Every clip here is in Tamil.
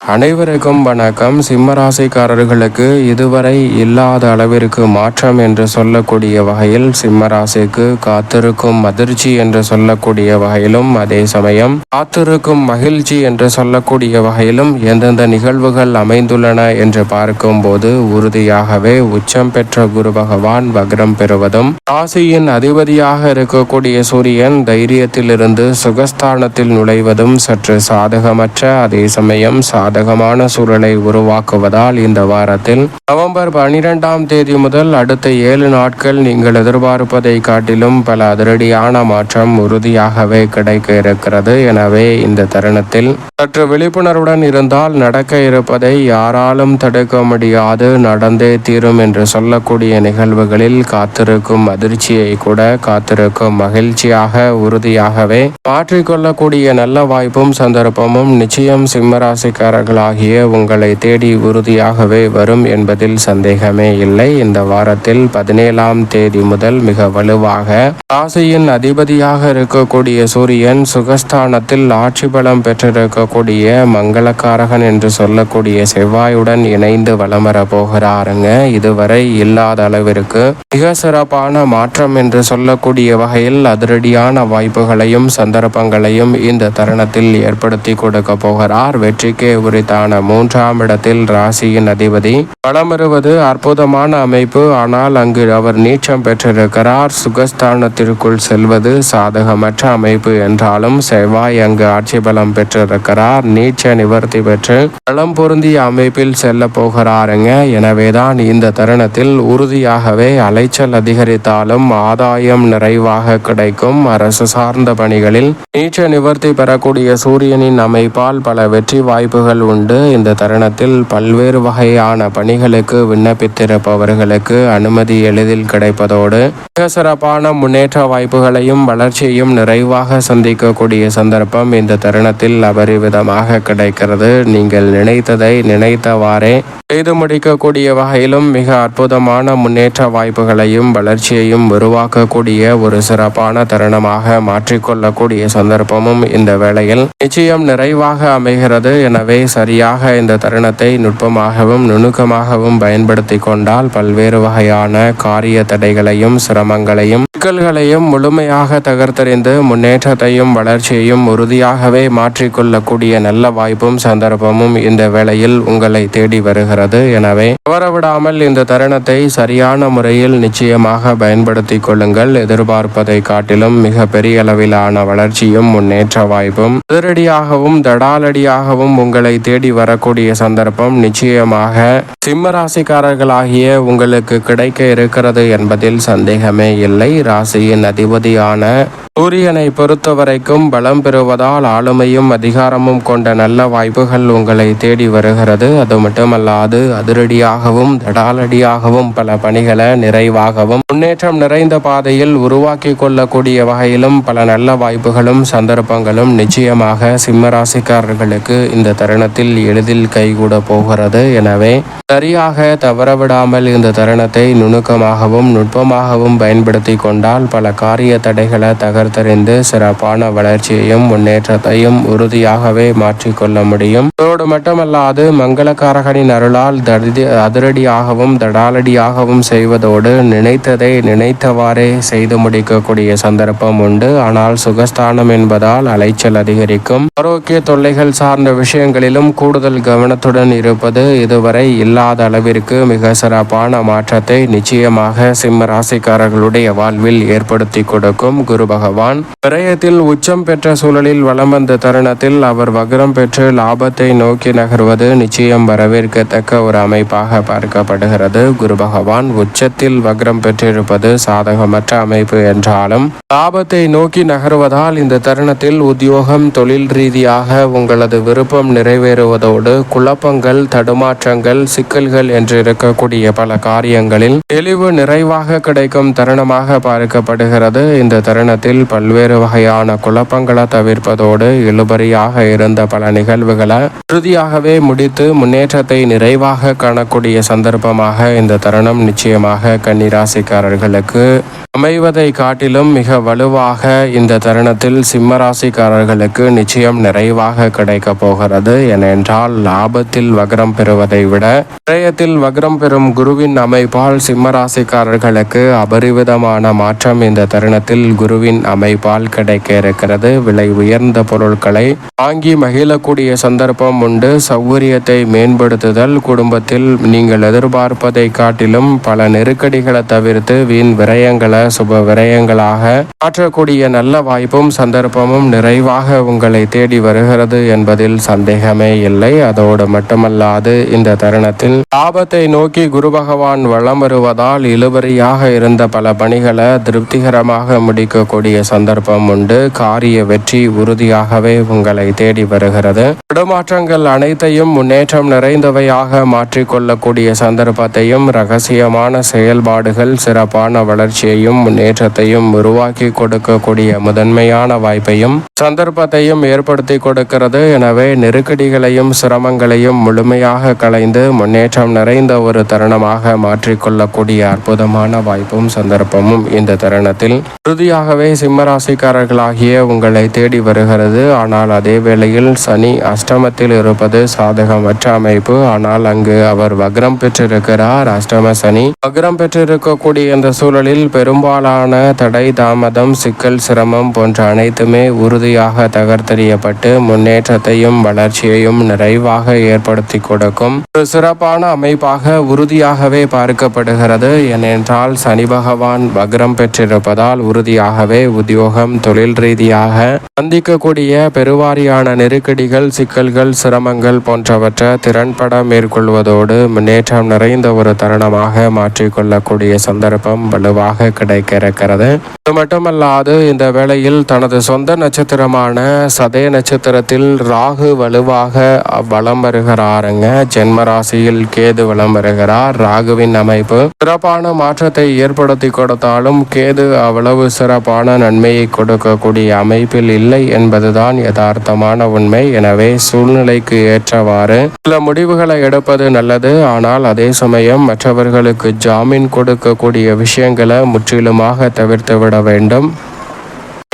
அனைவருக்கும் வணக்கம். சிம்மராசிக்காரர்களுக்கு இதுவரை இல்லாத அளவிற்கு மாற்றம் என்று சொல்லக்கூடிய வகையில் சிம்மராசிக்கு காத்திருக்கும் அதிர்ச்சி என்று சொல்லக்கூடிய வகையிலும், அதே சமயம் காத்திருக்கும் மகிழ்ச்சி என்று சொல்லக்கூடிய வகையிலும் எந்தெந்த நிகழ்வுகள் அமைந்துள்ளன என்று பார்க்கும்போது, உறுதியாகவே உச்சம் பெற்ற குரு பகவான் வக்ரம் பெறுவதும், ராசியின் அதிபதியாக இருக்கக்கூடிய சூரியன் தைரியத்திலிருந்து சுகஸ்தானத்தில் நுழைவதும் சற்று சாதகமற்ற, அதே சமயம் சாதகமான சூழலை உருவாக்குவதால் இந்த வாரத்தில் நவம்பர் 12ஆம் தேதி முதல் அடுத்த 7 நாட்கள் நீங்கள் எதிர்பார்ப்பதை காட்டிலும் பல அதிரடியான மாற்றம் உறுதியாகவே கிடைக்க இருக்கிறது. எனவே இந்த தருணத்தில் சற்று விழிப்புணர்வுடன் இருந்தால் நடக்க இருப்பதை யாராலும் தடுக்க முடியாது, நடந்தே தீரும் என்று சொல்லக்கூடிய நிகழ்வுகளில் காத்திருக்கும் அதிர்ச்சியை கூட காத்திருக்கும் மகிழ்ச்சியாக உறுதியாகவே மாற்றிக்கொள்ளக்கூடிய நல்ல வாய்ப்பும் சந்தர்ப்பமும் நிச்சயம் சிம்மராசிக்காரர்களாகிய உங்களை தேடி உறுதியாகவே வரும் என்பதில் சந்தேகமே இல்லை. இந்த வாரத்தில் 17ஆம் தேதி முதல் மிக வலுவாக ராசியின் அதிபதியாக இருக்கக்கூடிய சூரியன் சுகஸ்தானத்தில் ஆட்சி பலம் பெற்றிருக்கக்கூடிய மங்களக்காரகன் என்று சொல்லக்கூடிய செவ்வாயுடன் இணைந்து வலம் வர போகிறாருங்க. இதுவரை இல்லாத அளவிற்கு மிக சிறப்பான மாற்றம் என்று சொல்லக்கூடிய வகையில் அதிரடியான வாய்ப்புகளையும் சந்தர்ப்பங்களையும் இந்த தருணத்தில் ஏற்படுத்தி கொடுக்க போகிறார். வெற்றிக்கே உரித்தான 3ஆம் இடத்தில் ராசியின் அதிபதி வலம் வருவது அற்புதமான அமைப்பு. ஆனால் அங்கு அவர் நீச்சம் பெற்றிருக்கிறார். சுகஸ்தானத்திற்குள் செல்வது சாதகமற்ற அமைப்பு என்றாலும் செவ்வாய் அங்கு ஆட்சி பலம் பெற்றிருக்கிறார். நீச்ச நிவர்த்தி பெற்று பலம் பொருந்திய அமைப்பில் செல்ல போகிறாருங்க. எனவேதான் இந்த தருணத்தில் உறுதியாகவே அலைச்சல் அதிகரித்தாலும் ஆதாயம் நிறைவாக கிடைக்கும். அரசு சார்ந்த பணிகளில் நீச்ச நிவர்த்தி பெறக்கூடிய சூரியனின் அமைப்பால் பல வெற்றி வாய்ப்புகள் உண்டு. இந்த தருணத்தில் பல்வேறு வகையான பணிகளுக்கு விண்ணப்பித்திருப்பவர்களுக்கு அனுமதி எளிதில் கிடைப்பதோடு மிக சிறப்பான முன்னேற்ற வாய்ப்புகளையும் வளர்ச்சியையும் நிறைவாக சந்திக்கக்கூடிய சந்தர்ப்பம் இந்த தருணத்தில் அபரிவிதமாக கிடைக்கிறது. நீங்கள் நினைத்ததை நினைத்தவாறே செய்து முடிக்கக்கூடிய வகையிலும் மிக அற்புதமான முன்னேற்ற வாய்ப்புகளையும் வளர்ச்சியையும் உருவாக்கக்கூடிய ஒரு சிறப்பான தருணமாக மாற்றிக்கொள்ளக்கூடிய சந்தர்ப்பமும் இந்த வேளையில் நிச்சயம் நிறைவாக அமைகிறது. எனவே சரியாக இந்த தருணத்தை நுட்பமாகவும் நுணுக்கமாகவும் பயன்படுத்தி கொண்டால் பல்வேறு வகையான காரிய தடைகளையும் சிரமங்களையும் சிக்கல்களையும் முழுமையாக தகர்த்தெறிந்து முன்னேற்றத்தையும் வளர்ச்சியையும் உறுதியாகவே மாற்றிக்கொள்ளக்கூடிய நல்ல வாய்ப்பும் சந்தர்ப்பமும் இந்த வேளையில் உங்களை தேடி வருகிறது. எனவே தவறவிடாமல் இந்த தருணத்தை சரியான முறையில் நிச்சயமாக பயன்படுத்தி கொள்ளுங்கள். எதிர்பார்ப்பதை காட்டிலும் மிக பெரிய அளவிலான வளர்ச்சியும் முன்னேற்ற வாய்ப்பும் அதிரடியாகவும் தடாலடியாகவும் உங்களை தேடி வரக்கூடிய சந்தர்ப்பம் நிச்சயமாக சிம்மராசிக்காரர்களாகிய உங்களுக்கு கிடைக்க இருக்கிறது என்பதில் சந்தேகமே இல்லை. ராசியின் அதிபதியான சூரியனை பொறுத்தவரைக்கும் பலம் பெறுவதால் ஆளுமையும் அதிகாரமும் கொண்ட நல்ல வாய்ப்புகள் உங்களை தேடி வருகிறது. அது மட்டுமல்லாது அதிரடியாகவும் தடாலடியாகவும் பல பணிகளை நிறைவாகவும் முன்னேற்றம் நிறைந்த பாதையில் உருவாக்கி கொள்ளக்கூடிய வகையிலும் பல நல்ல வாய்ப்புகளும் சந்தர்ப்பங்களும் நிச்சயமாக சிம்மராசிக்காரர்களுக்கு இந்த தருணத்தில் எளிதில் கைகூட போகிறது. எனவே சரியாக தவறவிடாமல் இந்த தருணத்தை நுணுக்கமாகவும் நுட்பமாகவும் பயன்படுத்தி கொண்டால் பல காரிய தடைகளை தகர்த்தறிந்து சிறப்பான வளர்ச்சியையும் முன்னேற்றத்தையும் உறுதியாகவே மாற்றிக்கொள்ள முடியும். அதோடு மட்டுமல்லாது மங்களக்காரகனின் அருளால் அதிரடியாகவும் தடாலடியாகவும் செய்வதோடு நினைத்ததை நினைத்தவாறே செய்து முடிக்கக்கூடிய சந்தர்ப்பம் உண்டு. ஆனால் சுகஸ்தானம் என்பதால் அலைச்சல் அதிகரிக்கும். ஆரோக்கிய தொல்லைகள் சார்ந்த விஷயங்களிலும் கூடுதல் கவனத்துடன் இருப்பது இதுவரை இல்லாத அளவிற்கு மிக சிறப்பான மாற்றத்தை நிச்சயமாக சிம்ம ராசிக்காரர்களுடைய வாழ்வில் ஏற்படுத்தி கொடுக்கும். குரு பகவான் விரயத்தில் உச்சம் பெற்ற சூழலில் வலம் வந்த தருணத்தில் அவர் வக்ரம் பெற்று லாபத்தை நோக்கி நகர்வது நிச்சயம் வரவேற்கத்தக்க ஒரு அமைப்பாக பார்க்கப்படுகிறது. குரு பகவான் உச்சத்தில் வக்ரம் பெற்றிருப்பது சாதகமற்ற அமைப்பு என்றாலும் லாபத்தை நோக்கி நகர்வதால் இந்த தருணத்தில் உத்தியோகம் தொழில் ரீதியாக உங்களது விருப்பம் நிறைவேறுவதோடு குழப்பங்கள் தடுமாற்றங்கள் சிக்கல்கள் என்று இருக்கக்கூடிய பல காரியங்களில் தெளிவு நிறைவாக கிடைக்கும் தருணமாக பார்க்கப்படுகிறது. இந்த தருணத்தில் பல்வேறு வகையான குழப்பங்களை தவிர்ப்பதோடு இழுபறியாக இருந்த பல நிகழ்வுகளை உறுதியாகவே முடித்து முன்னேற்றத்தை நிறைவாக காணக்கூடிய சந்தர்ப்பமாக இந்த தருணம் நிச்சயமாக கன்னிராசிக்காரர்களுக்கு அமைவதை காட்டிலும் மிக வலுவாக இந்த தருணத்தில் சிம்மராசிக்காரர்களுக்கு நிச்சயம் நிறைவாக கிடைக்க போகிறது. ஏனென்றால் லாபத்தில் வக்ரம் பெறுவதை விட விரயத்தில் வக்ரம் பெறும் குருவின் அமைப்பால் சிம்மராசிக்காரர்களுக்கு அபரிவிதமான மாற்றம் இந்த தருணத்தில் குருவின் அமைப்பால் கிடைக்க இருக்கிறது. விலை உயர்ந்த பொருட்களை வாங்கி மகிழக்கூடிய சந்தர்ப்பம் உண்டு. சௌகரியத்தை மேம்படுத்துதல், குடும்பத்தில் நீங்கள் எதிர்பார்ப்பதை காட்டிலும் பல நெருக்கடிகளை தவிர்த்து வீண் விரயங்களை சுப விரயங்களாக மாற்றக்கூடிய நல்ல வாய்ப்பும் சந்தர்ப்பமும் நிறைவாக உங்களை தேடி வருகிறது என்பதில் சந்தேகமே இல்லை. அதோடு மட்டுமல்லாது இந்த தருணத்தில் லாபத்தை நோக்கி குரு பகவான் வலம் வருவதால் இழுபறியாக இருந்த பல பணிகளை திருப்திகரமாக முடிக்கக்கூடிய சந்தர்ப்பம் உண்டு. காரிய வெற்றி உறுதியாகவே உங்களை தேடி வருகிறது. இடமாற்றங்கள் அனைத்தையும் முன்னேற்றம் நிறைந்தவையாக மாற்றிக்கொள்ளக்கூடிய சந்தர்ப்பத்தையும் ரகசியமான செயல்பாடுகள் சிறப்பான வளர்ச்சியையும் முன்னேற்றத்தையும் உருவாக்கி கொடுக்கக்கூடிய முதன்மையான வாய்ப்பையும் சந்தர்ப்பத்தையும் ஏற்படுத்தி கொடுக்கிறது. எனவே நெருக்கடிகளையும் சிரமங்களையும் முழுமையாக களைந்து முன்னேற்றம் நிறைந்த ஒரு தருணமாக மாற்றிக்கொள்ளக்கூடிய அற்புதமான வாய்ப்பும் சந்தர்ப்பமும் இந்த தருணத்தில் உறுதியாகவே சிம்மராசிக்காரர்களாகிய உங்களை தேடி வருகிறது. ஆனால் அதே வேளையில் சனி அஷ்டமத்தில் இருப்பது சாதகமற்ற அமைப்பு. ஆனால் அங்கு அவர் வக்ரம் பெற்றிருக்கிறார். அஷ்டம சனி வக்ரம் பெற்றிருக்கக்கூடிய இந்த சூழலில் பெரும்பாலான தடை, தாமதம், சிக்கல், சிரமம் போன்ற அனைத்துமே உறுதியாக தகர்த்தெறியப்பட்டு முன்னேற்றத்தையும் வளர்ச்சியையும் நிறைவாக ஏற்படுத்தி கொடுக்கும் ஒரு சிறப்பான அமைப்பாக உறுதியாகவே பார்க்கப்படுகிறது. ஏனென்றால் சனி பகவான் வக்ரம் பெற்றிருப்பதால் உறுதியாகவே உத்தியோகம், தொழில் ரீதியாக சந்திக்கக்கூடிய பெருவாரியான நெருக்கடிகள், சிக்கல்கள், சிரமங்கள் போன்றவற்றை திறன்பட மேற்கொள்வதோடு முன்னேற்றம் நிறைந்த ஒரு தருணமாக மாற்றிக்கொள்ளக்கூடிய சந்தர்ப்பம் வலுவாக கிடைக்க இருக்கிறது. அது மட்டுமல்லாது இந்த வேளையில் தனது சொந்த நட்சத்திரமான சதய நட்சத்திரத்தில் ராகு வலுவாக வலம் வருகிறாருங்க. ஜென்ம ராசியில் கேது வலம் வருகிறார். ராகுவின் அமைப்பு சிறப்பான மாற்றத்தை ஏற்படுத்தி கொடுத்தாலும் கேது அவ்வளவு சிறப்பான நன்மையை கொடுக்கக்கூடிய அமைப்பில் இல்லை என்பதுதான் யதார்த்தமான உண்மை. எனவே சூழ்நிலைக்கு ஏற்றவாறு சில முடிவுகளை எடுப்பது நல்லது. ஆனால் அதே சமயம் மற்றவர்களுக்கு ஜாமீன் கொடுக்கக்கூடிய விஷயங்களை முற்றிலுமாக தவிர்த்து விட வேண்டும்.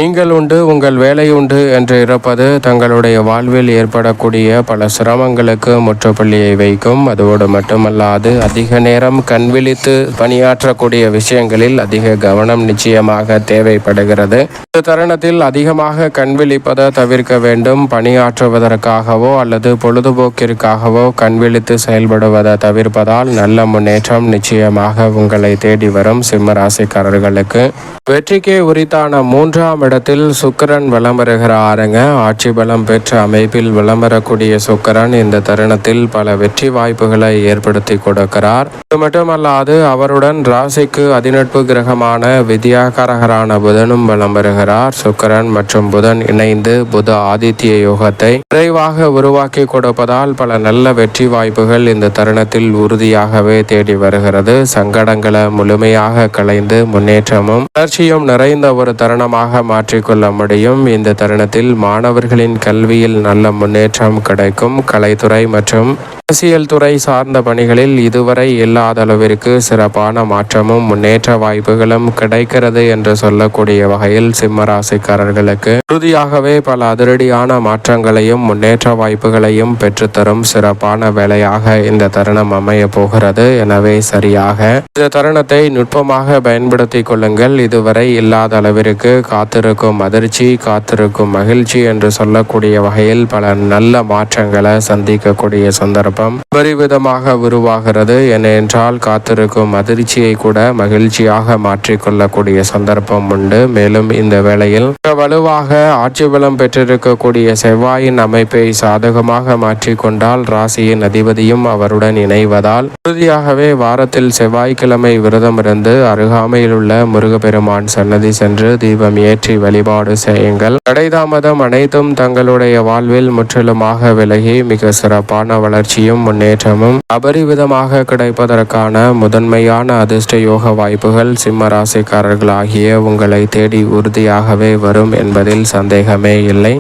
நீங்கள் உண்டு, உங்கள் வேலை உண்டு என்று இருப்பது தங்களுடைய வாழ்வில் ஏற்படக்கூடிய பல சிரமங்களுக்கு முற்றுப்புள்ளியை வைக்கும். அதோடு மட்டுமல்லாது அதிக நேரம் கண்விழித்து பணியாற்றக்கூடிய விஷயங்களில் அதிக கவனம் நிச்சயமாக தேவைப்படுகிறது. இந்த தருணத்தில் அதிகமாக கண்விழிப்பதை தவிர்க்க வேண்டும். பணியாற்றுவதற்காகவோ அல்லது பொழுதுபோக்கிற்காகவோ கண்விழித்து செயல்படுவதை தவிர்ப்பதால் நல்ல முன்னேற்றம் நிச்சயமாக உங்களை தேடி வரும். சிம்மராசிக்காரர்களுக்கு வெற்றிக்கே உரித்தான 3ஆம் இடத்தில் சுக்கிரன் வலம் வருகிறாருங்க. ஆட்சி பலம் பெற்ற அமைப்பில் வலம் வரக்கூடிய சுக்கிரன் இந்த தருணத்தில் பல வெற்றி வாய்ப்புகளை ஏற்படுத்தி கொடுக்கிறார். இது மட்டுமல்லாது அவருடன் ராசிக்கு அதிநட்பு கிரகமான வித்யாகாரகரான புதனும் வலம் வருகிறார். சுக்கிரன் மற்றும் புதன் இணைந்து புத ஆதித்ய யோகத்தை விரைவாக உருவாக்கி கொடுப்பதால் பல நல்ல வெற்றி வாய்ப்புகள் இந்த தருணத்தில் உறுதியாகவே தேடி வருகிறது. சங்கடங்களை முழுமையாக களைந்து முன்னேற்றமும் வளர்ச்சியும் நிறைந்த ஒரு தருணமாக மாற்றிக்கொள்ள முடியும். இந்த தருணத்தில் மாணவர்களின் கல்வியில் நல்ல முன்னேற்றம் கிடைக்கும். கலைத்துறை மற்றும் அரசியல் துறை சார்ந்த பணிகளில் இதுவரை இல்லாத அளவிற்கு சிறப்பான மாற்றமும் முன்னேற்ற வாய்ப்புகளும் கிடைக்கிறது என்று சொல்லக்கூடிய வகையில் சிம்மராசிக்காரர்களுக்கு உறுதியாகவே பல அதிரடியான மாற்றங்களையும் முன்னேற்ற வாய்ப்புகளையும் பெற்றுத்தரும் சிறப்பான வேலையாக இந்த தருணம் அமைய போகிறது. எனவே சரியாக இந்த தருணத்தை நுட்பமாக பயன்படுத்தி கொள்ளுங்கள். இதுவரை இல்லாத அளவிற்கு காத்திருக்கும் அதிர்ச்சி, காத்திருக்கும் மகிழ்ச்சி என்று சொல்லக்கூடிய வகையில் பல நல்ல மாற்றங்களை சந்திக்கக்கூடிய சந்தர்ப்பம் பரிவிதமாக உருவாகிறது. ஏனென்றால் காத்திருக்கும் அதிர்ச்சியை கூட மகிழ்ச்சியாக மாற்றிக்கொள்ளக்கூடிய சந்தர்ப்பம் உண்டு. மேலும் இந்த வேளையில் வலுவாக ஆட்சி பலம் பெற்றிருக்கக்கூடிய செவ்வாயின் அமைப்பை சாதகமாக மாற்றிக்கொண்டால் ராசியின் அதிபதியும் அவருடன் இணைவதால் உறுதியாகவே வாரத்தில் செவ்வாய்க்கிழமை விரதமிருந்து அருகாமையில் உள்ள முருகப்பெருமான் சன்னதி சென்று தீபம் ஏற்றி வழிபாடு செய்யுங்கள். தடைதாமதம் அனைத்தும் தங்களுடைய வாழ்வில் முற்றிலுமாக விலகி மிக சிறப்பான வளர்ச்சியும் முன்னேற்றமும் அபரிவிதமாக கிடைப்பதற்கான முதன்மையான அதிர்ஷ்ட யோக வாய்ப்புகள் சிம்ம ராசிக்காரர்களாகிய உங்களை தேடி உறுதியாகவே வரும் என்பதில் சந்தேகமே இல்லை.